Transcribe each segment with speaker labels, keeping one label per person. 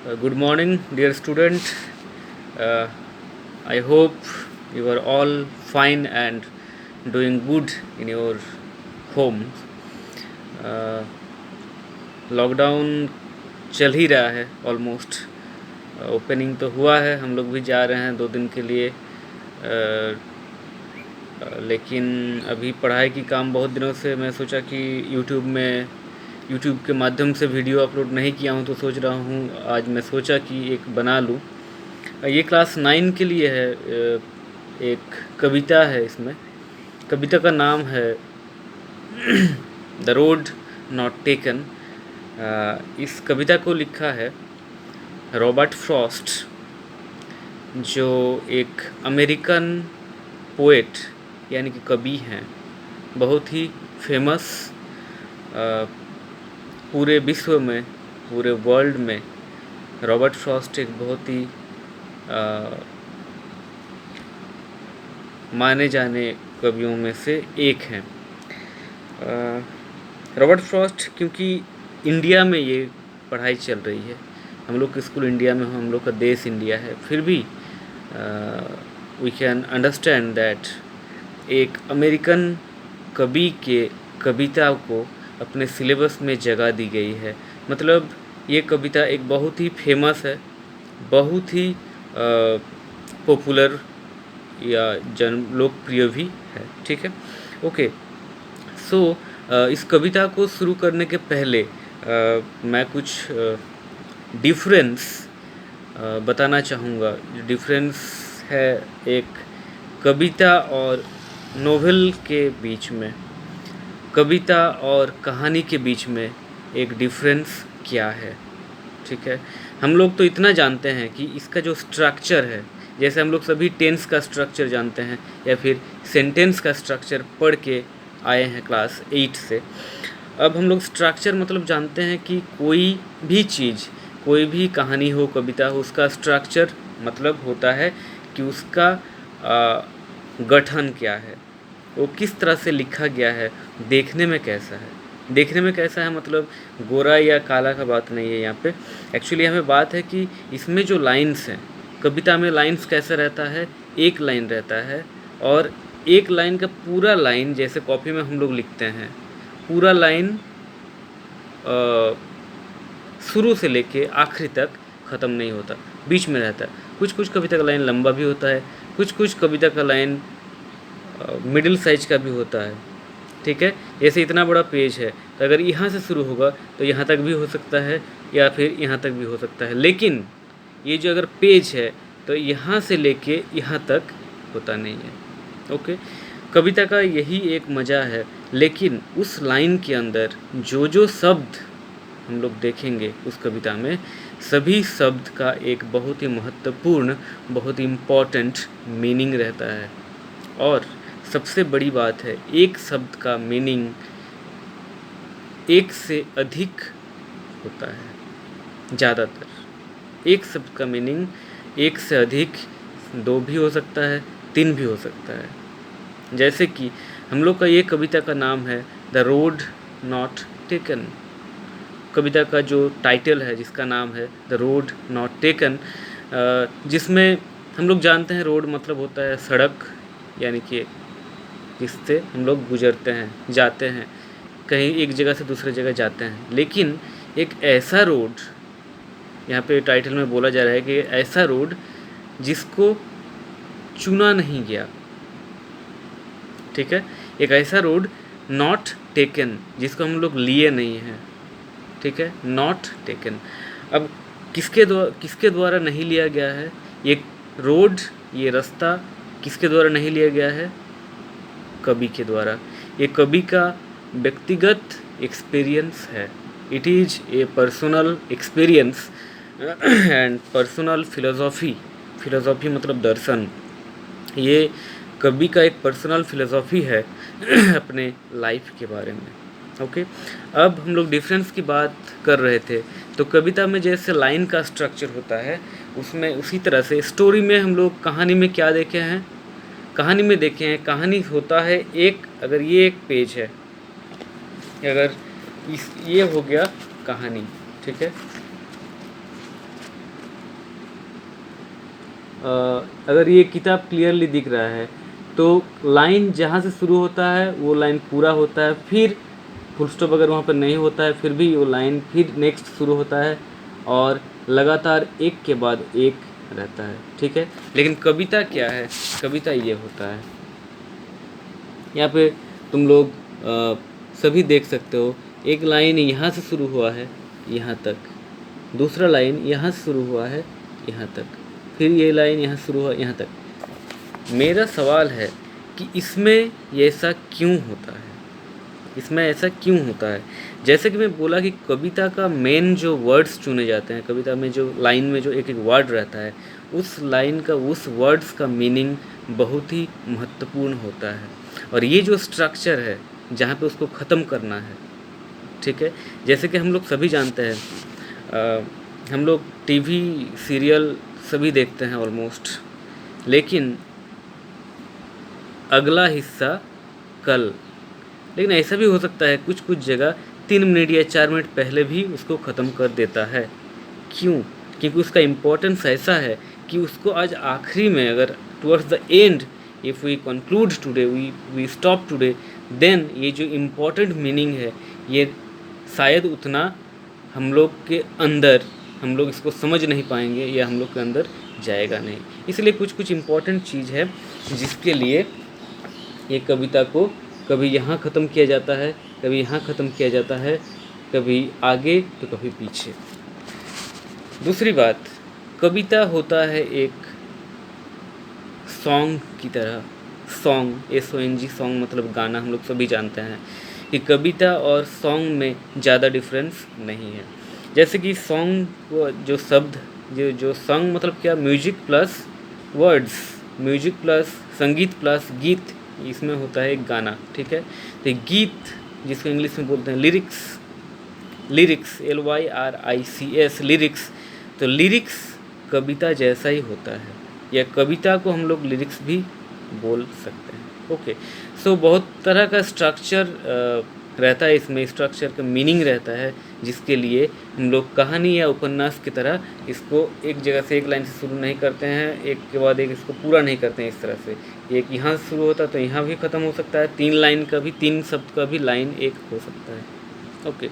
Speaker 1: Good morning, dear student. Uh, I hope you are all fine and doing good in your home. Lockdown चल ही रहा है almost. Opening तो हुआ है, हम लोग भी जा रहे हैं 2 दिन के लिए। लेकिन अभी पढ़ाई की काम बहुत दिनों से मैं सोचा कि यूट्यूब के माध्यम से वीडियो अपलोड नहीं किया हूँ, तो सोच रहा हूँ आज मैं सोचा कि एक बना लूँ। ये क्लास 9 के लिए है। एक कविता है इसमें। कविता का नाम है द रोड नॉट टेकन। इस कविता को लिखा है रॉबर्ट फ्रॉस्ट, जो एक अमेरिकन पोएट यानी कि कवि हैं, बहुत ही फेमस। पूरे विश्व में, पूरे वर्ल्ड में रॉबर्ट फ्रॉस्ट एक बहुत ही माने जाने कवियों में से एक हैं। रॉबर्ट फ्रॉस्ट, क्योंकि इंडिया में ये पढ़ाई चल रही है, हम लोग के स्कूल इंडिया में, हम लोग का देश इंडिया है, फिर भी वी कैन अंडरस्टैंड दैट एक अमेरिकन कवि के कविता को अपने सिलेबस में जगह दी गई है। मतलब ये कविता एक बहुत ही फेमस है, बहुत ही पॉपुलर या लोकप्रिय भी है। ठीक है, ओके। सो इस कविता को शुरू करने के पहले मैं कुछ डिफरेंस बताना चाहूँगा। डिफरेंस है एक कविता और नोवेल के बीच में, कविता और कहानी के बीच में एक डिफरेंस क्या है। ठीक है, हम लोग तो इतना जानते हैं कि इसका जो स्ट्रक्चर है, जैसे हम लोग सभी टेंस का स्ट्रक्चर जानते हैं या फिर सेंटेंस का स्ट्रक्चर पढ़ के आए हैं क्लास 8 से। अब हम लोग स्ट्रक्चर मतलब जानते हैं कि कोई भी चीज़, कोई भी कहानी हो, कविता हो, उसका स्ट्रक्चर मतलब होता है कि उसका गठन क्या है, वो किस तरह से लिखा गया है, देखने में कैसा है। देखने में कैसा है मतलब गोरा या काला का बात नहीं है यहाँ पे। एक्चुअली हमें बात है कि इसमें जो लाइन्स हैं, कविता में लाइन्स कैसा रहता है, एक लाइन रहता है, और एक लाइन का पूरा लाइन, जैसे कॉपी में हम लोग लिखते हैं, पूरा लाइन शुरू से लेके आखिरी तक ख़त्म नहीं होता, बीच में रहता है। कुछ कुछ कविता का लाइन लंबा भी होता है, कुछ कुछ कविता का लाइन मिडिल साइज का भी होता है। ठीक है, जैसे इतना बड़ा पेज है, तो अगर यहाँ से शुरू होगा तो यहाँ तक भी हो सकता है, या फिर यहाँ तक भी हो सकता है। लेकिन ये जो अगर पेज है तो यहाँ से लेके यहाँ तक होता नहीं है। ओके, कविता का यही एक मज़ा है। लेकिन उस लाइन के अंदर जो जो शब्द हम लोग देखेंगे उस कविता में, सभी शब्द का एक बहुत ही महत्वपूर्ण, बहुत ही इम्पॉर्टेंट मीनिंग रहता है। और सबसे बड़ी बात है, एक शब्द का मीनिंग एक से अधिक होता है। ज़्यादातर एक शब्द का मीनिंग एक से अधिक, 2 भी हो सकता है, 3 भी हो सकता है। जैसे कि हम लोग का ये कविता का नाम है द रोड नॉट टेकन। कविता का जो टाइटल है, जिसका नाम है द रोड नॉट टेकन, जिसमें हम लोग जानते हैं रोड मतलब होता है सड़क, यानी कि जिससे हम लोग गुजरते हैं, जाते हैं, कहीं एक जगह से दूसरे जगह जाते हैं। लेकिन एक ऐसा रोड, यहाँ पे टाइटल में बोला जा रहा है कि ऐसा रोड जिसको चुना नहीं गया। ठीक है, एक ऐसा रोड नॉट टेकन, जिसको हम लोग लिए नहीं हैं। ठीक है, नॉट टेकन। अब किसके द्वारा नहीं लिया गया है ये रोड, ये रास्ता किसके द्वारा नहीं लिया गया है? कवि के द्वारा। ये कवि का व्यक्तिगत एक्सपीरियंस है। It is a personal experience and personal philosophy मतलब दर्शन। ये कवि का एक पर्सनल फिलोसॉफी है अपने लाइफ के बारे में। ओके, अब हम लोग डिफरेंस की बात कर रहे थे, तो कविता में जैसे लाइन का स्ट्रक्चर होता है, उसमें उसी तरह से स्टोरी में हम लोग कहानी में क्या देखे हैं, कहानी में देखे हैं, कहानी होता है एक, अगर ये एक पेज है, अगर ये हो गया कहानी। ठीक है, अगर ये किताब क्लियरली दिख रहा है तो लाइन जहाँ से शुरू होता है वो लाइन पूरा होता है, फिर फुल स्टॉप अगर वहाँ पर नहीं होता है फिर भी वो लाइन फिर नेक्स्ट शुरू होता है और लगातार एक के बाद एक रहता है, ठीक है। लेकिन कविता क्या है, कविता ये होता है, यहाँ पे तुम लोग सभी देख सकते हो, एक लाइन यहाँ से शुरू हुआ है यहाँ तक, दूसरा लाइन यहाँ से शुरू हुआ है यहाँ तक, फिर ये लाइन यहाँ शुरू हुआ यहाँ तक। मेरा सवाल है कि इसमें ये ऐसा क्यों होता है, इसमें ऐसा क्यों होता है। जैसे कि मैं बोला कि कविता का मेन जो वर्ड्स चुने जाते हैं, कविता में जो लाइन में जो एक एक वर्ड रहता है, उस लाइन का उस वर्ड्स का मीनिंग बहुत ही महत्वपूर्ण होता है। और ये जो स्ट्रक्चर है जहाँ पे उसको ख़त्म करना है, ठीक है। जैसे कि हम लोग सभी जानते हैं, हम लोग टीवी सीरियल सभी देखते हैं ऑलमोस्ट, लेकिन अगला हिस्सा कल, लेकिन ऐसा भी हो सकता है कुछ कुछ जगह 3 मिनट या 4 मिनट पहले भी उसको ख़त्म कर देता है। क्यों? क्योंकि उसका इम्पोर्टेंस ऐसा है कि उसको आज आखिरी में, अगर towards the end if we conclude today, we stop today, then ये जो इम्पोर्टेंट मीनिंग है ये शायद उतना हम लोग के अंदर, हम लोग इसको समझ नहीं पाएंगे या हम लोग के अंदर जाएगा नहीं। इसलिए कुछ कुछ इम्पोर्टेंट चीज़ है जिसके लिए ये कविता को कभी यहाँ ख़त्म किया जाता है, कभी यहाँ ख़त्म किया जाता है, कभी आगे तो कभी पीछे। दूसरी बात, कविता होता है एक सॉन्ग की तरह। सॉन्ग, SONG, सॉन्ग मतलब गाना, हम लोग सभी जानते हैं कि कविता और सॉन्ग में ज़्यादा डिफरेंस नहीं है। जैसे कि सॉन्ग को जो शब्द, जो सॉन्ग मतलब क्या, music plus words, music plus संगीत प्लस गीत, इसमें होता है एक गाना, ठीक है। तो गीत जिसको इंग्लिश में बोलते हैं लिरिक्स, लिरिक्स LYRICS, लिरिक्स। तो लिरिक्स कविता जैसा ही होता है, या कविता को हम लोग लिरिक्स भी बोल सकते हैं। ओके, सो बहुत तरह का स्ट्रक्चर रहता है इसमें, स्ट्रक्चर का मीनिंग रहता है जिसके लिए हम लोग कहानी या उपन्यास की तरह इसको एक जगह से एक लाइन से शुरू नहीं करते हैं, एक के बाद एक इसको पूरा नहीं करते हैं इस तरह से। एक यहाँ से शुरू होता है तो यहाँ भी ख़त्म हो सकता है, 3 लाइन का भी, 3 शब्द का भी लाइन एक हो सकता है। ओके,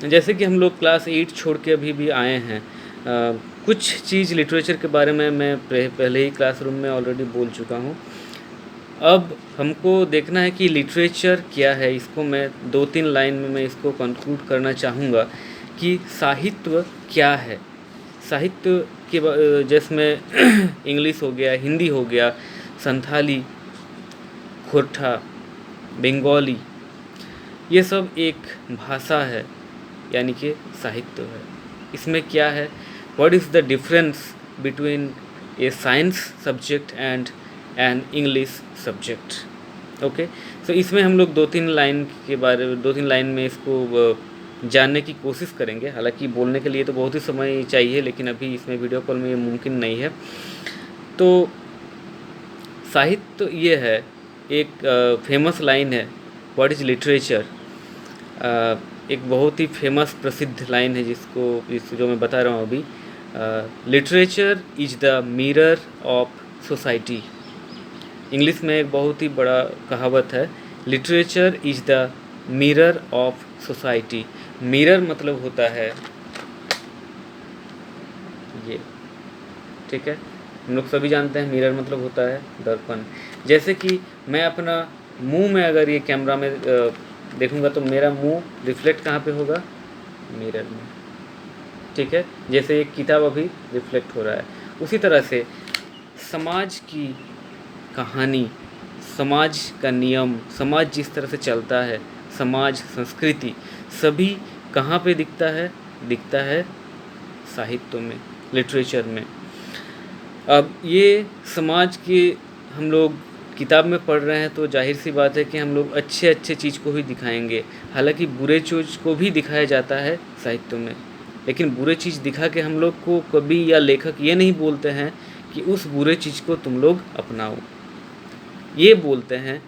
Speaker 1: जैसे कि हम लोग क्लास 8 छोड़ के अभी भी आए हैं, कुछ चीज़ लिटरेचर के बारे में मैं पहले ही क्लासरूम में ऑलरेडी बोल चुका हूँ। अब हमको देखना है कि लिटरेचर क्या है। इसको मैं 2-3 लाइन में मैं इसको कंक्लूड करना चाहूँगा कि साहित्य क्या है। साहित्य के जिसमें इंग्लिश हो गया, हिंदी हो गया, संथाली, खोरठा, बंगाली, ये सब एक भाषा है, यानी कि साहित्य है। इसमें क्या है, what is the difference between a science subject and an English subject. Okay, so इसमें हम लोग 2-3 लाइन के बारे में, 2-3 लाइन में इसको जानने की कोशिश करेंगे। हालांकि बोलने के लिए तो बहुत ही समय चाहिए, लेकिन अभी इसमें वीडियो कॉल में ये मुमकिन नहीं है। तो साहित्य तो ये है, एक फेमस लाइन है, व्हाट इज़ लिटरेचर, एक बहुत ही फेमस प्रसिद्ध लाइन है जिसको जो मैं बता रहा हूँ अभी, literature is the mirror of society. English में एक बहुत ही बड़ा कहावत है, literature is the mirror of society. Mirror मतलब होता है ये, ठीक है, हम लोग सभी जानते हैं मिरर मतलब होता है दर्पण। जैसे कि मैं अपना मुंह में अगर ये कैमरा में देखूंगा तो मेरा मुंह रिफ्लेक्ट कहाँ पे होगा, मिरर में, ठीक है। जैसे एक किताब अभी रिफ्लेक्ट हो रहा है, उसी तरह से समाज की कहानी, समाज का नियम, समाज जिस तरह से चलता है, समाज, संस्कृति, सभी कहाँ पे दिखता है साहित्य में, लिटरेचर में। अब ये समाज के हम लोग किताब में पढ़ रहे हैं तो जाहिर सी बात है कि हम लोग अच्छे चीज़ को ही दिखाएंगे। हालांकि बुरे चीज़ को भी दिखाया जाता है साहित्य में, लेकिन बुरे चीज़ दिखा के हम लोग को कवि या लेखक ये नहीं बोलते हैं कि उस बुरे चीज़ को तुम लोग अपनाओ। ये बोलते हैं